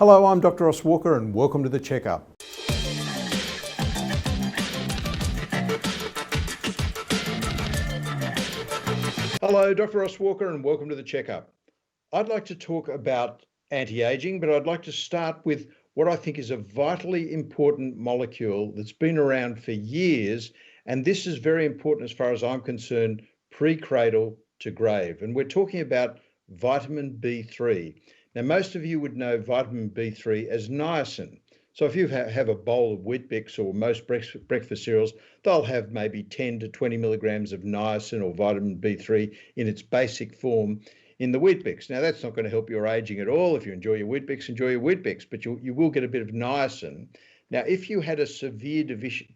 Hello, I'm Dr. Ross Walker and welcome to the checkup. Hello, Dr. Ross Walker and welcome to the checkup. I'd like to talk about anti-aging, but I'd like to start with what I think is a vitally important molecule that's been around for years, and this is very important as far as I'm concerned, pre-cradle to grave. And we're talking about vitamin B3. Now, most of you would know vitamin B3 as niacin. So if you have a bowl of Weet-Bix or most breakfast cereals, they'll have maybe 10 to 20 milligrams of niacin or vitamin B3 in its basic form in the Weet-Bix. Now, that's not going to help your aging at all. If you enjoy your Weet-Bix, enjoy your Weet-Bix, but you will get a bit of niacin. Now, if you had a severe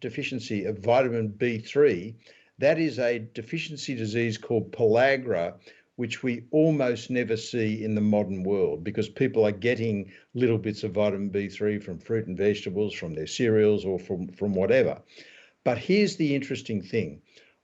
deficiency of vitamin B3, that is a deficiency disease called pellagra, which we almost never see in the modern world because people are getting little bits of vitamin B3 from fruit and vegetables, from their cereals or from whatever. But here's the interesting thing.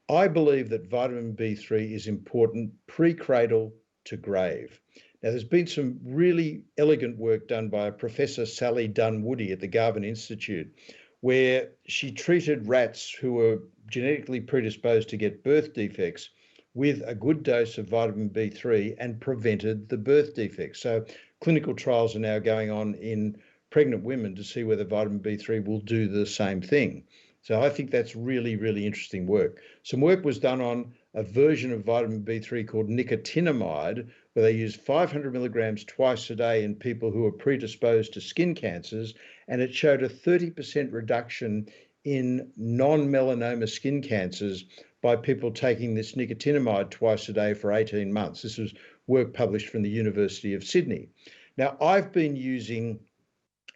I believe that vitamin B3 is important pre-cradle to grave. Now, there's been some really elegant work done by Professor Sally Dunwoody at the Garvan Institute, where she treated rats who were genetically predisposed to get birth defects with a good dose of vitamin B3 and prevented the birth defects. So clinical trials are now going on in pregnant women to see whether vitamin B3 will do the same thing. So I think that's really, really interesting work. Some work was done on a version of vitamin B3 called nicotinamide, where they used 500 milligrams twice a day in people who are predisposed to skin cancers, and it showed a 30% reduction in non-melanoma skin cancers by people taking this nicotinamide twice a day for 18 months. This was work published from the University of Sydney. Now, I've been using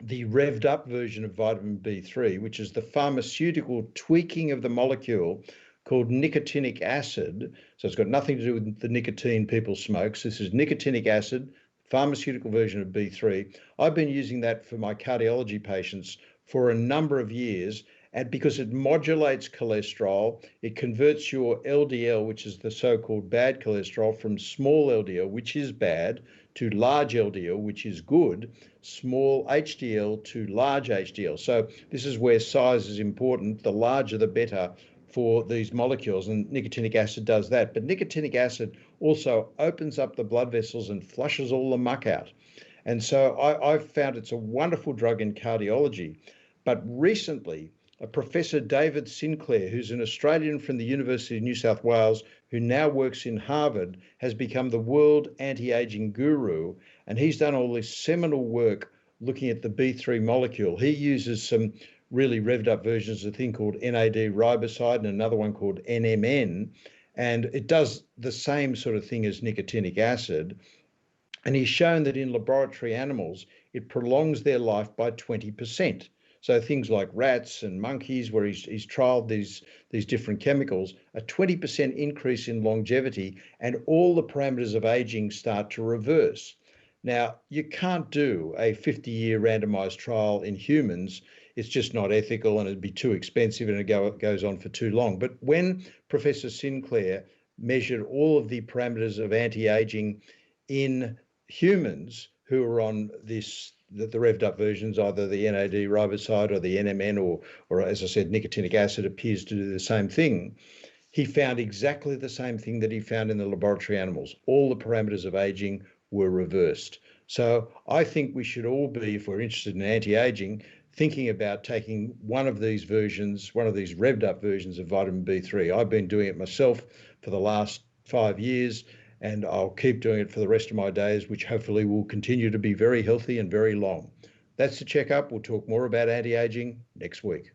the revved up version of vitamin B3, which is the pharmaceutical tweaking of the molecule called nicotinic acid. So it's got nothing to do with the nicotine people smoke. So this is nicotinic acid, pharmaceutical version of B3. I've been using that for my cardiology patients for a number of years, and because it modulates cholesterol, it converts your LDL, which is the so-called bad cholesterol, from small LDL, which is bad, to large LDL, which is good, small HDL to large HDL. So this is where size is important. The larger, the better for these molecules, and nicotinic acid does that. But nicotinic acid also opens up the blood vessels and flushes all the muck out. And so I've found it's a wonderful drug in cardiology. But recently, Professor David Sinclair, who's an Australian from the University of New South Wales, who now works in Harvard, has become the world anti-aging guru. And he's done all this seminal work looking at the B3 molecule. He uses some really revved up versions of a thing called NAD riboside and another one called NMN. And it does the same sort of thing as nicotinic acid. And he's shown that in laboratory animals, it prolongs their life by 20%. So things like rats and monkeys, where he's trialed these different chemicals, a 20% increase in longevity, and all the parameters of aging start to reverse. Now, you can't do a 50-year randomized trial in humans. It's just not ethical and it'd be too expensive and it goes on for too long. But when Professor Sinclair measured all of the parameters of anti-aging in humans who are on the revved up versions, either the NAD riboside or the NMN, or as I said, nicotinic acid appears to do the same thing. He found exactly the same thing that he found in the laboratory animals. All the parameters of aging were reversed. So I think we should all be, if we're interested in anti-aging, thinking about taking one of these versions, one of these revved up versions of vitamin B3. I've been doing it myself for the last 5 years, and I'll keep doing it for the rest of my days, which hopefully will continue to be very healthy and very long. That's the checkup. We'll talk more about anti-aging next week.